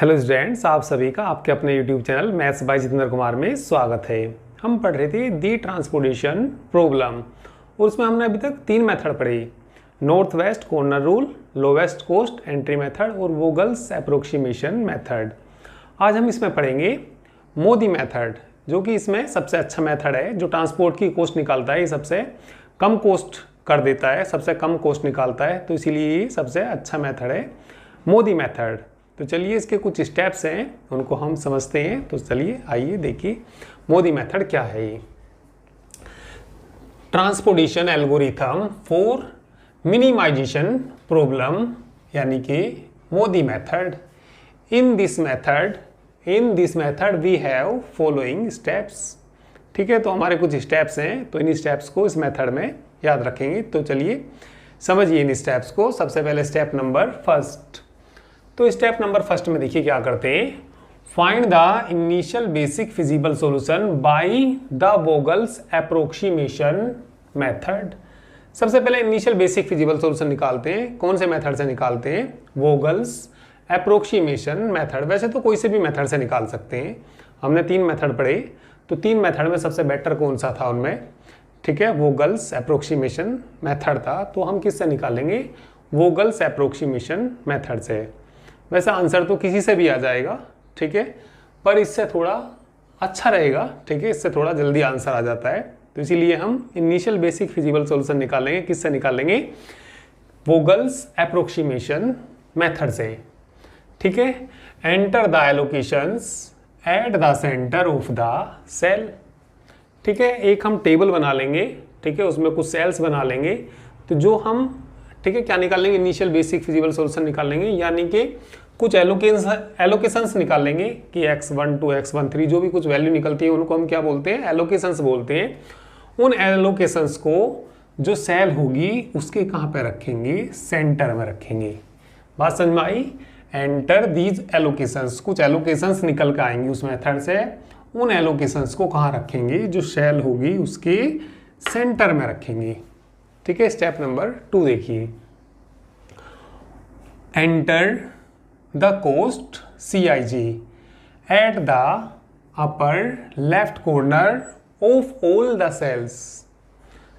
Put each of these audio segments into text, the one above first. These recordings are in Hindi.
हेलो स्टूडेंट्स, आप सभी का आपके अपने YouTube channel maths by Jitendra Kumar में स्वागत है। हम पढ़ रहे थे दी ट्रांसपोर्टेशन प्रॉब्लम और उसमें हमने अभी तक 3 मेथड पढ़ी। North west corner rule, lowest cost entry method और वोगल्स अप्रोक्सीमेशन मेथड। आज हम इसमें पढ़ेंगे मोदी मेथड, जो कि इसमें सबसे अच्छा मेथड है, जो ट्रांसपोर्ट की कॉस्ट निकालता है। ये सबसे कम कॉस्ट कर देता है, सबसे कम कॉस्ट निकालता है, तो इसीलिए ये सबसे अच्छा मेथड है मोदी मेथड। तो चलिए इसके कुछ स्टेप्स हैं, उनको हम समझते हैं। तो चलिए आइए देखिए मोदी मेथड क्या है। ये transportation algorithm for minimization problem, यानी कि MODI method. In this method we have following steps. ठीक है, तो हमारे कुछ स्टेप्स हैं, तो इन स्टेप्स को इस मेथड में याद रखेंगे। तो चलिए समझिए इन स्टेप्स को। सबसे पहले स्टेप नंबर फर्स्ट। तो स्टेप नंबर फर्स्ट में देखिए क्या करते हैं। Find the initial basic feasible solution by the Vogel's approximation method. सबसे पहले इनिशियल बेसिक फिजिबल सॉल्यूशन निकालते हैं। कौन से मेथड से निकालते हैं? वोगल्स अप्रोक्सीमेशन मेथड। वैसे तो कोई से भी मेथड से निकाल सकते हैं। हमने 3 मेथड पढ़े, तो 3 मेथड में सबसे बेटर कौन सा था उनमें? ठीक है, वोगल्स अप्रोक्सीमेशन मेथड था। तो हम किससे निकालेंगे? वोगल्स अप्रोक्सीमेशन मेथड से। वैसे आंसर तो किसी से भी आ जाएगा, ठीक है, पर इससे थोड़ा अच्छा रहेगा। ठीक है, इससे थोड़ा जल्दी आंसर आ जाता है, तो इसीलिए हम इनिशियल बेसिक फिजिबल सॉल्यूशन निकालेंगे। किससे निकालेंगे? वोगल्स अप्रोक्सीमेशन मेथड से। ठीक है, enter the allocations at the centre of the cell. ठीक है, एक हम टेबल बना लेंगे, ठीक है, उसमें कुछ सेल्स बना लेंगे। तो जो हम, ठीक है, क्या निकाल लेंगे? इनिशियल बेसिक फिजिबल सॉल्यूशन निकाल लेंगे, यानी कि कुछ एलोकेशंस निकाल लेंगे कि x12 x13 जो भी कुछ वैल्यू निकलती है उनको हम क्या बोलते हैं? एलोकेशंस बोलते हैं। उन एलोकेशंस को जो सेल होगी उसके कहाँ पे रखेंगे? सेंटर में रखेंगे। बात समझ में आई? एंटर दीज एलोकेशंस, कुछ एलोकेशंस निकल के आएंगी उस मेथड से। उन एलोकेशंस को कहाँ रखेंगे? जो सेल होगी उसके सेंटर में रखेंगे। ठीक है, स्टेप नंबर 2 देखिए। Enter the cost CIG at the upper left corner of all the cells.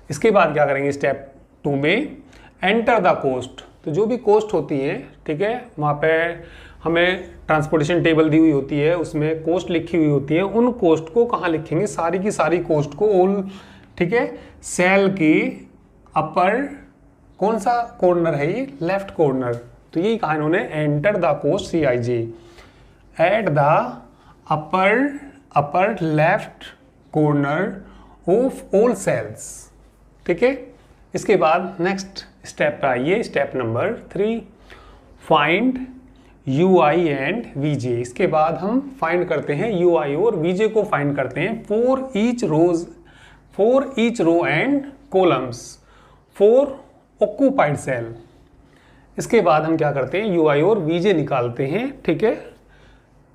इसके बाद क्या करेंगे? स्टेप 2 में एंटर द कोस्ट। तो जो भी कोस्ट होती है, ठीक है, वहाँ पे हमें ट्रांसपोर्टेशन टेबल दी हुई होती है, उसमें कोस्ट लिखी हुई होती है। उन कोस्ट को कहाँ लिखेंगे? सारी की सारी कोस्ट को ऑल, ठीक है, सेल की अपर, कौन सा कॉर्नर है ये? Left corner. तो यही कहा इन्होंने, enter the cost CIG at the upper left corner of all cells. ठीक है, इसके बाद नेक्स्ट स्टेप पे आइए, step number 3। Find UI and VJ। इसके बाद हम फाइंड करते हैं UI और VJ को फाइंड करते हैं for each row and columns for occupied cell. इसके बाद हम क्या करते हैं? UI और VJ निकालते हैं। ठीक है,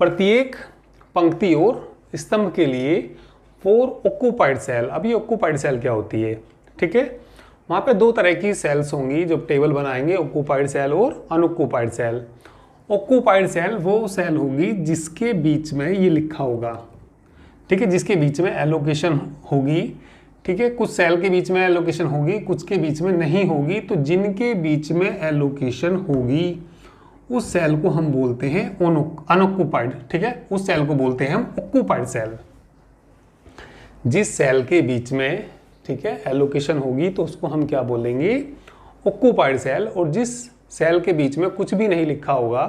प्रत्येक पंक्ति और स्तंभ के लिए फॉर ऑक्यूपाइड सेल। अब ये ऑक्यूपाइड सेल क्या होती है? ठीक है, वहाँ पे 2 तरह की सेल्स होंगी जब टेबल बनाएंगे, ऑक्यूपाइड सेल और अनऑक्यूपाइड सेल। ऑक्यूपाइड सेल वो सेल होगी जिसके बीच में ये लिखा होगा, ठीक है, जिसके बीच में एलोकेशन होगी। ठीक है, कुछ सेल के बीच में एलोकेशन होगी, कुछ के बीच में नहीं होगी। तो जिनके बीच में एलोकेशन होगी उस सेल को हम बोलते हैं अनऑक्यूपाइड। ठीक है, उस सेल को बोलते हैं हम ऑक्यूपाइड सेल। जिस सेल के बीच में, ठीक है, एलोकेशन होगी तो उसको हम क्या बोलेंगे? Occupied cell. और जिस सेल के बीच में कुछ भी नहीं लिखा होगा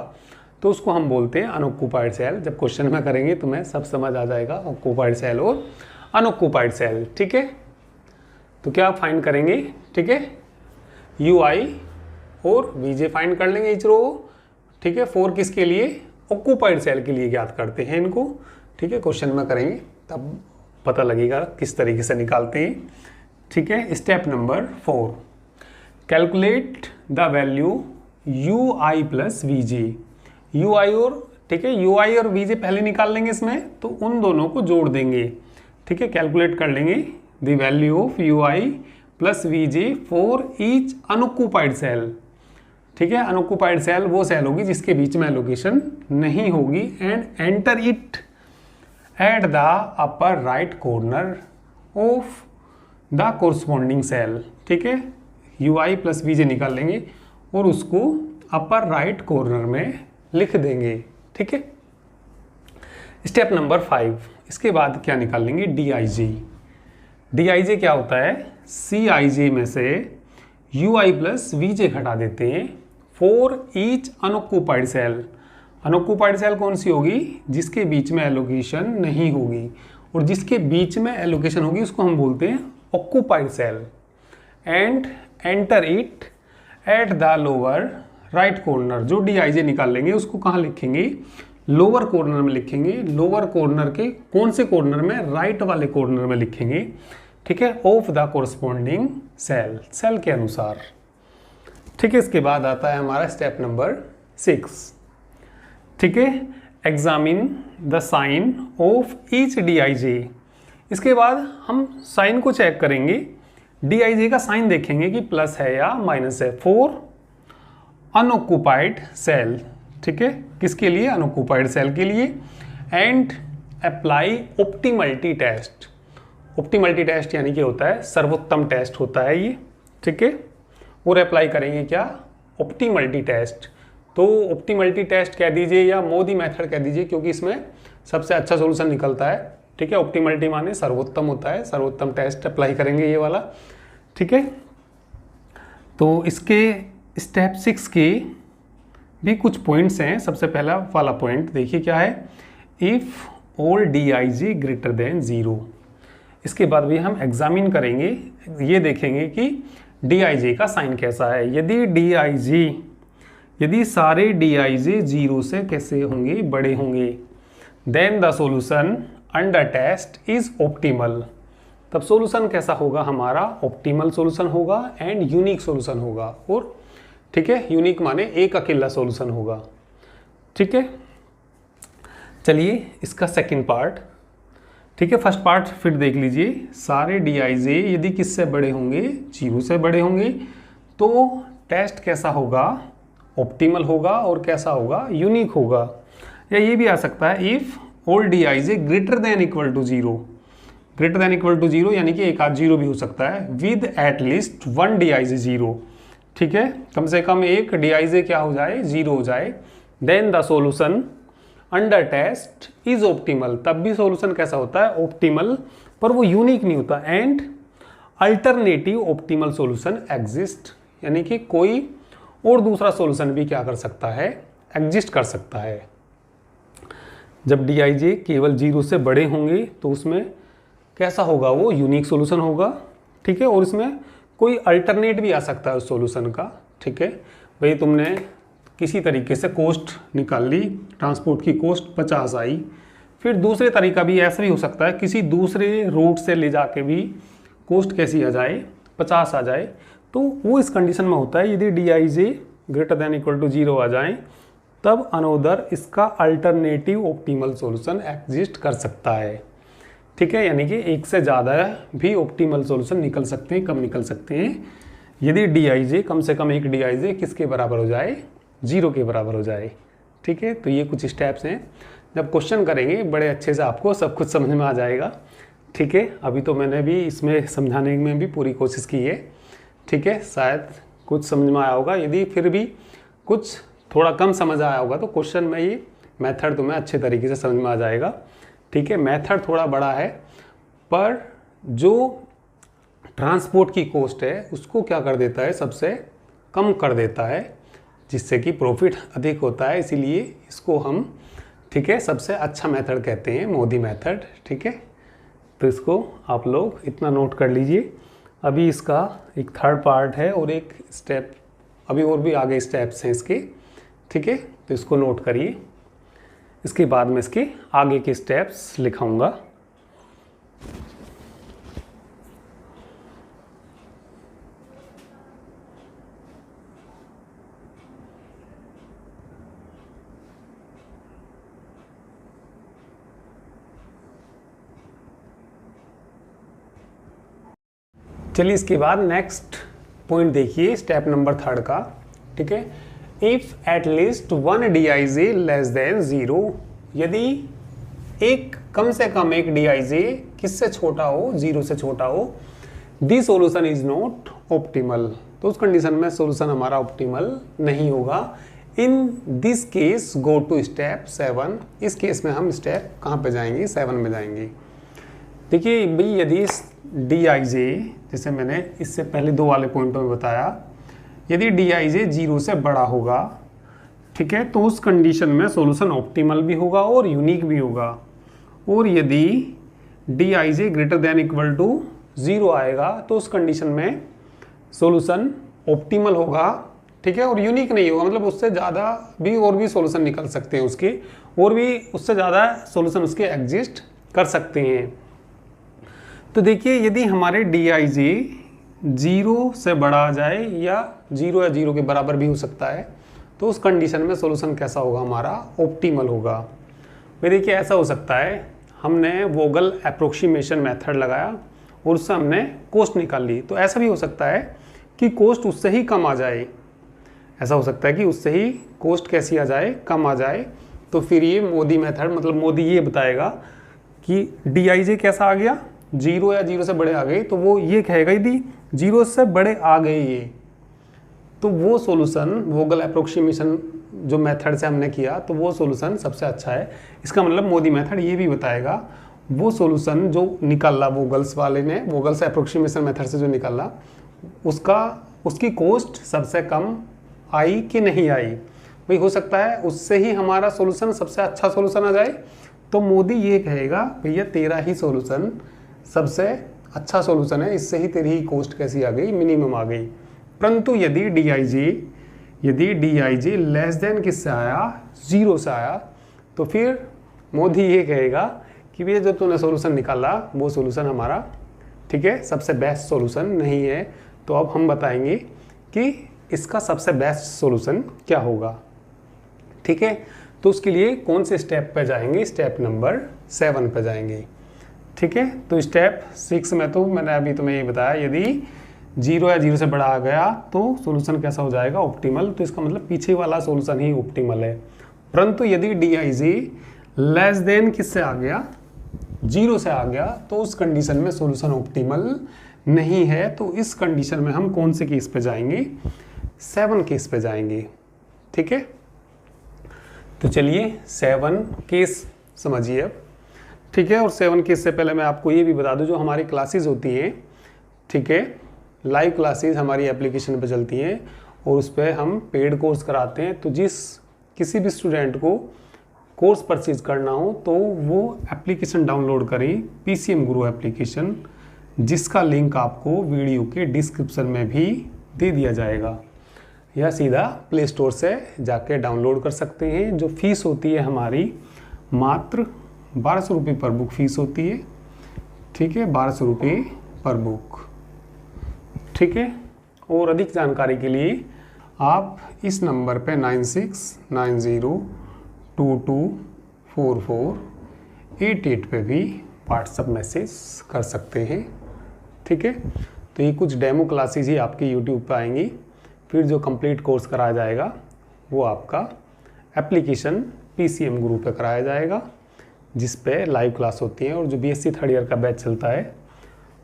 तो उसको हम बोलते हैं अनऑक्यूपाइड सेल। जब क्वेश्चन में करेंगे तो मैं सब समझ आ जाएगा, ऑक्यूपाइड सेल और अनऑक्यूपाइड सेल। ठीक है, तो क्या फाइंड करेंगे? ठीक है, UI और VJ फाइंड कर लेंगे ईच रो। ठीक है, 4 किसके लिए? ऑक्यूपाइड सेल के लिए ज्ञात करते हैं इनको। ठीक है, क्वेश्चन में करेंगे तब पता लगेगा किस तरीके से निकालते हैं। ठीक है, step number 4। Calculate the value UI plus VJ। UI और, ठीक है, UI और VJ पहले निकाल लेंगे इसमें, तो उन दोनों को जोड़ देंगे। ठीक है, कैलकुलेट कर लेंगे the value of UI plus VJ for each unoccupied cell. ठीक है। अनऑक्युपाइड सेल वो सेल होगी जिसके बीच में एलोकेशन नहीं होगी। And enter it at the upper right corner of the corresponding cell, ठीक है। UI प्लस VJ निकाल लेंगे और उसको अपर राइट कॉर्नर में लिख देंगे, ठीक है। स्टेप नंबर 5, इसके बाद क्या निकाल लेंगे, DIJ। DIJ क्या होता है, CIJ में से UI प्लस VJ घटा देते हैं for each unoccupied cell. Unoccupied cell कौन सी होगी, जिसके बीच में एलोकेशन नहीं होगी, और जिसके बीच में एलोकेशन होगी उसको हम बोलते हैं occupied cell. And enter it at the lower right corner. जो DIJ निकाल लेंगे उसको कहाँ लिखेंगे, लोअर कॉर्नर में लिखेंगे। लोअर कॉर्नर के कौन से कॉर्नर में, राइट वाले कॉर्नर में लिखेंगे, ठीक है, of the corresponding cell, cell के अनुसार, ठीक है। इसके बाद आता है हमारा स्टेप नंबर 6, ठीक है। Examine the sign of each DIJ। इसके बाद हम साइन को चेक करेंगे, DIJ का साइन देखेंगे कि प्लस है या माइनस है फॉर अनऑक्युपाइड सेल, ठीक है। किसके लिए, अनऑक्युपाइड सेल के लिए। And apply optimality test. Optimality test यानी कि होता है सर्वोत्तम टेस्ट होता है ये, ठीक है। और अप्लाई करेंगे क्या, ऑप्टिमलिटी टेस्ट। तो ऑप्टिमलिटी टेस्ट कह दीजिए या मोदी मेथड कह दीजिए, क्योंकि इसमें सबसे अच्छा सोल्यूशन निकलता है, ठीक है। ऑप्टिमलिटी माने सर्वोत्तम होता है, सर्वोत्तम टेस्ट अप्लाई करेंगे ये वाला, ठीक है। तो इसके स्टेप 6 के भी कुछ पॉइंट्स हैं। सबसे पहला वाला पॉइंट देखिए क्या है, if all DIJ greater then 0। इसके बाद भी हम एग्जामिन करेंगे, ये देखेंगे कि DIJ का साइन कैसा है। यदि सारे DIJ 0 से कैसे होंगे, बड़े होंगे, then the solution under test is optimal. तब सॉल्यूशन कैसा होगा हमारा, ऑप्टिमल सॉल्यूशन होगा एंड यूनिक सॉल्यूशन होगा। और ठीक है, यूनिक माने एक अकेला सॉल्यूशन होगा, ठीक है। चलिए इसका सेकंड पार्ट, ठीक है। फर्स्ट पार्ट फिर देख लीजिए, सारे DIJ यदि किससे बड़े होंगे, 0 से बड़े होंगे, तो टेस्ट कैसा होगा, ऑप्टिमल होगा, और कैसा होगा, यूनिक होगा। या ये भी आ सकता है, if all DIJ greater than equal to 0। Greater than equal to 0 यानी कि एक आध 0 भी हो सकता है, विद एट लीस्ट 1 DIJ 0, ठीक है। कम से कम एक DIJ क्या हो जाए, 0 हो जाए। Then the solution under test is optimal. तब भी सॉल्यूशन कैसा होता है, ऑप्टिमल, पर वो यूनिक नहीं होता। And alternative optimal solution exist, यानी कि कोई और दूसरा सॉल्यूशन भी क्या कर सकता है, एग्जिस्ट कर सकता है। जब DIJ केवल 0 से बड़े होंगे तो उसमें कैसा होगा, वो यूनिक सॉल्यूशन होगा, ठीक है। और इसमें कोई अल्टरनेट भी आ सकता है उस सॉल्यूशन का, ठीक है। भाई तुमने किसी तरीके से कॉस्ट निकाल ली, ट्रांसपोर्ट की कॉस्ट 50 आई, फिर दूसरे तरीका भी ऐसा भी हो सकता है, किसी दूसरे रूट से ले जाके भी कॉस्ट कैसी आ जाए, 50 आ जाए। तो वो इस कंडीशन में होता है, यदि DIJ greater than equal to 0 आ जाए, तब अनोदर इसका अल्टरनेटिव ऑप्टिमल सॉल्यूशन एग्जिस्ट कर सकता है, ठीक है। यानी कि एक से ज़्यादा भी ऑप्टिमल सॉल्यूशन निकल सकते हैं। कब निकल सकते हैं, यदि DIJ कम से कम एक DIJ किसके बराबर हो जाए, 0 के बराबर हो जाए, ठीक है। तो ये कुछ स्टेप्स हैं, जब क्वेश्चन करेंगे बड़े अच्छे से आपको सब कुछ समझ में आ जाएगा, ठीक है। अभी तो मैंने भी इसमें समझाने में भी पूरी कोशिश की है, ठीक है। शायद कुछ समझ में आया होगा, यदि फिर भी कुछ थोड़ा कम समझ आया होगा तो क्वेश्चन में ये मेथड तुम्हें अच्छे तरीके से समझ में आ जाएगा, ठीक है। मेथड थोड़ा बड़ा है, पर जो ट्रांसपोर्ट की कॉस्ट है उसको क्या कर देता है, सबसे कम कर देता है, जिससे कि प्रॉफिट अधिक होता है। इसीलिए इसको हम, ठीक है, सबसे अच्छा मेथड कहते हैं, मोदी मेथड, ठीक है। तो इसको आप लोग इतना नोट कर लीजिए। अभी इसका एक थर्ड पार्ट है और एक स्टेप, अभी और भी आगे स्टेप्स हैं इसके, ठीक है। तो इसको नोट करिए, इसके बाद में इसके आगे के स्टेप्स लिखाऊंगा। चलिए इसके बाद नेक्स्ट पॉइंट देखिए, स्टेप नंबर 3 का, ठीक है। If at least one DIJ less than 0, यदि एक कम से कम एक DIJ किससे छोटा हो, 0 से छोटा हो, the solution is not optimal, तो उस कंडीशन में सोल्यूशन हमारा ऑप्टिमल नहीं होगा। In this case go to step 7, इस केस में हम स्टेप कहाँ पे जाएंगे, 7 में जाएंगे। देखिए भाई, यदि DIJ, जैसे मैंने इससे पहले 2 वाले पॉइंटों में बताया, यदि DIJ 0 से बड़ा होगा, ठीक है, तो उस कंडीशन में सॉल्यूशन ऑप्टिमल भी होगा और यूनिक भी होगा। और यदि DIJ greater than equal to 0 आएगा तो उस कंडीशन में सॉल्यूशन ऑप्टिमल होगा, ठीक है, और यूनिक नहीं होगा, मतलब उससे ज़्यादा भी और भी सॉल्यूशन निकल सकते हैं उसके, और भी उससे ज़्यादा सॉल्यूशन उसके एग्जिस्ट कर सकते हैं। तो देखिए, यदि हमारे DIJ 0 से बड़ा आ जाए या 0 के बराबर भी हो सकता है, तो उस कंडीशन में सॉल्यूशन कैसा होगा, हमारा ऑप्टिमल होगा। भाई देखिए, ऐसा हो सकता है, हमने वोगल अप्रोक्सीमेशन मेथड लगाया और उससे हमने कोस्ट निकाल ली, तो ऐसा भी हो सकता है कि कोस्ट उससे ही कम आ जाए, ऐसा हो सकता है कि उससे ही कोस्ट कैसी आ जाए, कम आ जाए। तो फिर ये मोदी मेथड, मतलब मोदी ये बताएगा कि DIJ कैसा आ गया, 0 या 0 से बड़े आ गए, तो वो ये कहेगा यदि 0 से बड़े आ गए ये, तो वो सॉल्यूशन वोगल अप्रोक्सीमेशन जो मेथड से हमने किया, तो वो सॉल्यूशन सबसे अच्छा है। इसका मतलब मोदी मेथड ये भी बताएगा वो सॉल्यूशन जो निकाला वोगल्स वाले ने, वोगल्स अप्रोक्सीमेशन मेथड से जो निकाला, उसकी कोस्ट सबसे कम आई कि नहीं आई। भाई हो सकता है उससे ही हमारा सॉल्यूशन सबसे अच्छा सॉल्यूशन आ जाए, तो मोदी ये कहेगा भैया तेरा ही सॉल्यूशन सबसे अच्छा सॉल्यूशन है, इससे ही तेरी ही कोस्ट कैसी आ गई, मिनिमम आ गई। परंतु यदि DIJ लेस देन किससे आया, 0 से आया, तो फिर मोदी ये कहेगा कि भैया जो तूने सॉल्यूशन निकाला वो सॉल्यूशन हमारा, ठीक है, सबसे बेस्ट सॉल्यूशन नहीं है। तो अब हम बताएंगे कि इसका सबसे बेस्ट सॉल्यूशन क्या होगा, ठीक है। तो उसके लिए कौन से स्टेप पे जाएंगे, स्टेप नंबर 7 पे जाएंगे, ठीक है। तो स्टेप 6 में तो मैंने अभी तुम्हें ये बताया, यदि 0 या 0 से बड़ा आ गया तो सॉल्यूशन कैसा हो जाएगा, ऑप्टिमल। तो इसका मतलब पीछे वाला सॉल्यूशन ही ऑप्टिमल है। परंतु यदि DIJ लेस देन किससे आ गया, 0 से आ गया, तो उस कंडीशन में सॉल्यूशन ऑप्टिमल नहीं है। तो इस कंडीशन में हम कौन से केस पे जाएंगे, 7 केस पे जाएंगे, ठीक है। तो चलिए 7 केस समझिए अब, ठीक है। और 7 केस से पहले मैं आपको ये भी बता दूं, जो हमारी क्लासेस होती हैं, ठीक है, लाइव क्लासेस हमारी एप्लीकेशन पे चलती हैं और उस पर हम पेड कोर्स कराते हैं। तो किसी भी स्टूडेंट को कोर्स परचेज करना हो तो वो एप्लीकेशन डाउनलोड करें, PCM गुरु एप्लीकेशन, जिसका लिंक आपको वीडियो के डिस्क्रिप्शन में भी दे दिया जाएगा, या सीधा प्ले स्टोर से जाके डाउनलोड कर सकते हैं। जो फीस होती है हमारी मात्र 1200 रुपये पर बुक फीस होती है, ठीक है, 1200 रुपये पर बुक, ठीक है। और अधिक जानकारी के लिए आप इस नंबर पे 9690224488 पे भी व्हाट्सएप मैसेज कर सकते हैं, ठीक है। तो ये कुछ डेमो क्लासेस ही आपकी यूट्यूब पे आएंगी, फिर जो कंप्लीट कोर्स कराया जाएगा वो आपका एप्लीकेशन PCM गुरु पे कराया जाएगा, जिस पे लाइव क्लास होती है। और जो BSc थर्ड ईयर का बैच चलता है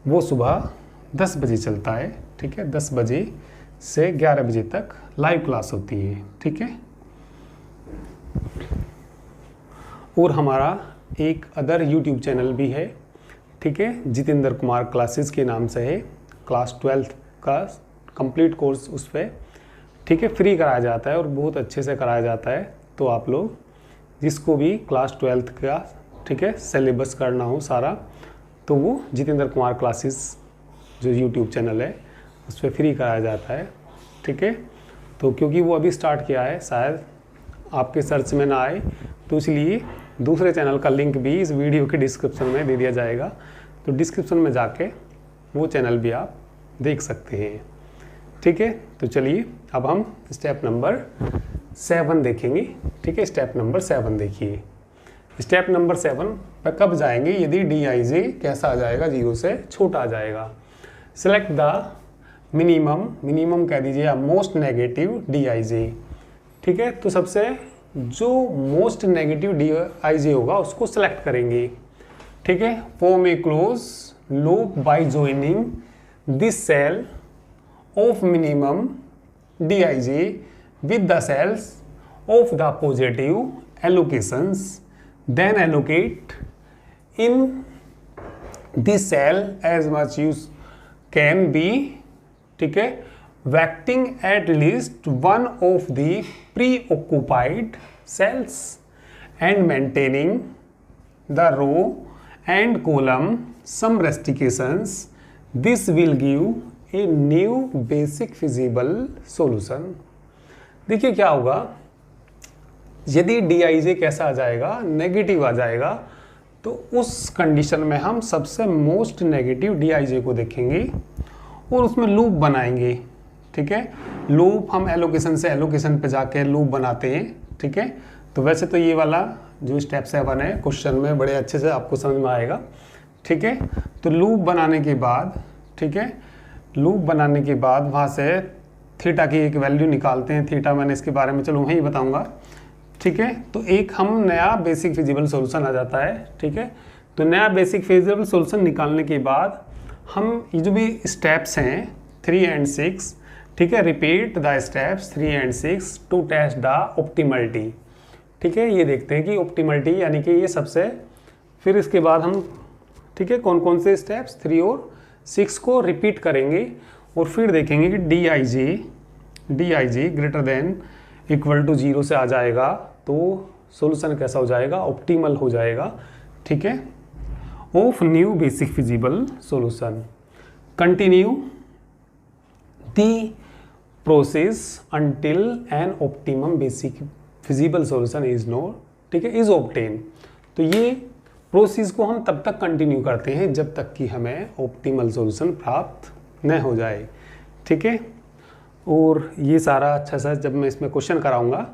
वो सुबह 10 बजे चलता है, ठीक है, 10 बजे से 11 बजे तक लाइव क्लास होती है, ठीक है। और हमारा एक अदर यूट्यूब चैनल भी है, ठीक है, जितेंद्र कुमार क्लासेस के नाम से है। क्लास 12th का कंप्लीट कोर्स उस पर, ठीक है, फ्री कराया जाता है और बहुत अच्छे से कराया जाता है। तो आप लोग जिसको भी क्लास 12th का, ठीक है, सिलेबस करना हो सारा, तो वो जितेंद्र कुमार क्लासेस जो यूट्यूब चैनल है उस पर फ्री कराया जाता है, ठीक है। तो क्योंकि वो अभी स्टार्ट किया है, शायद आपके सर्च में ना आए, तो इसलिए दूसरे चैनल का लिंक भी इस वीडियो के डिस्क्रिप्शन में दे दिया जाएगा। तो डिस्क्रिप्शन में जाके वो चैनल भी आप देख सकते हैं, ठीक है। तो चलिए अब हम स्टेप नंबर 7 देखेंगे, ठीक है। स्टेप नंबर 7 देखिए। स्टेप नंबर 7 पर कब जाएंगे, यदि DIJ कैसा आ जाएगा, 0 से छोटा आ जाएगा। सिलेक्ट द मिनिमम कह दीजिए या मोस्ट नेगेटिव DIJ, ठीक है, तो सबसे जो मोस्ट नेगेटिव DIJ होगा उसको सेलेक्ट करेंगे। ठीक है, form a close loop by joining this cell of minimum DIJ with the cells of the positive allocations, then allocate in this cell as much use can be, ठीक है, vecting at least one of the preoccupied cells and maintaining the row and column some restrictions. This will give a new basic feasible solution. देखिए क्या होगा, यदि DIJ कैसा आ जाएगा, नेगेटिव आ जाएगा, तो उस कंडीशन में हम सबसे मोस्ट नेगेटिव DIJ को देखेंगे और उसमें लूप बनाएंगे। ठीक है, लूप हम एलोकेशन से एलोकेशन पे जाके लूप बनाते हैं। ठीक है, तो वैसे तो ये वाला जो स्टेप 7 है क्वेश्चन में बड़े अच्छे से आपको समझ में आएगा। ठीक है, तो लूप बनाने के बाद, ठीक है, लूप बनाने के बाद वहाँ से थीटा की एक वैल्यू निकालते हैं। थीटा मैंने इसके बारे में चलो वहीं बताऊंगा। ठीक है, तो एक हम नया बेसिक फिजिबल सॉल्यूशन आ जाता है। ठीक है, तो नया बेसिक फिजिबल सॉल्यूशन निकालने के बाद हम ये जो भी स्टेप्स हैं 3 and 6, ठीक है, repeat the steps 3 and 6 to test the optimality. ठीक है, ये देखते हैं कि ऑप्टिमलिटी यानी कि ये सबसे, फिर इसके बाद हम, ठीक है, कौन कौन से स्टेप्स 3 और 6 को रिपीट करेंगे और फिर देखेंगे कि DIJ greater than equal to 0 से आ जाएगा तो सॉल्यूशन कैसा हो जाएगा, ऑप्टिमल हो जाएगा। ठीक है, of new basic feasible solution. Continue the process until an optimum basic feasible solution is note, ठीक है, इज ऑब्टेन। तो ये प्रोसेस को हम तब तक कंटिन्यू करते हैं जब तक कि हमें ऑप्टिमल सॉल्यूशन प्राप्त न हो जाए। ठीक है, और ये सारा अच्छा सा जब मैं इसमें क्वेश्चन कराऊंगा,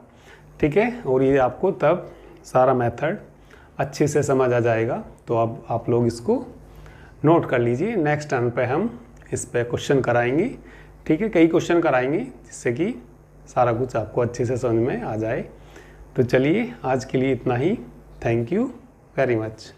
ठीक है, और ये आपको तब सारा मेथड अच्छे से समझ आ जाएगा। तो अब आप लोग इसको नोट कर लीजिए। नेक्स्ट टर्न पे हम इस पे क्वेश्चन कराएंगे। ठीक है, कई क्वेश्चन कराएंगे जिससे कि सारा कुछ आपको अच्छे से समझ में आ जाए। तो चलिए आज के लिए इतना ही। Thank you very much.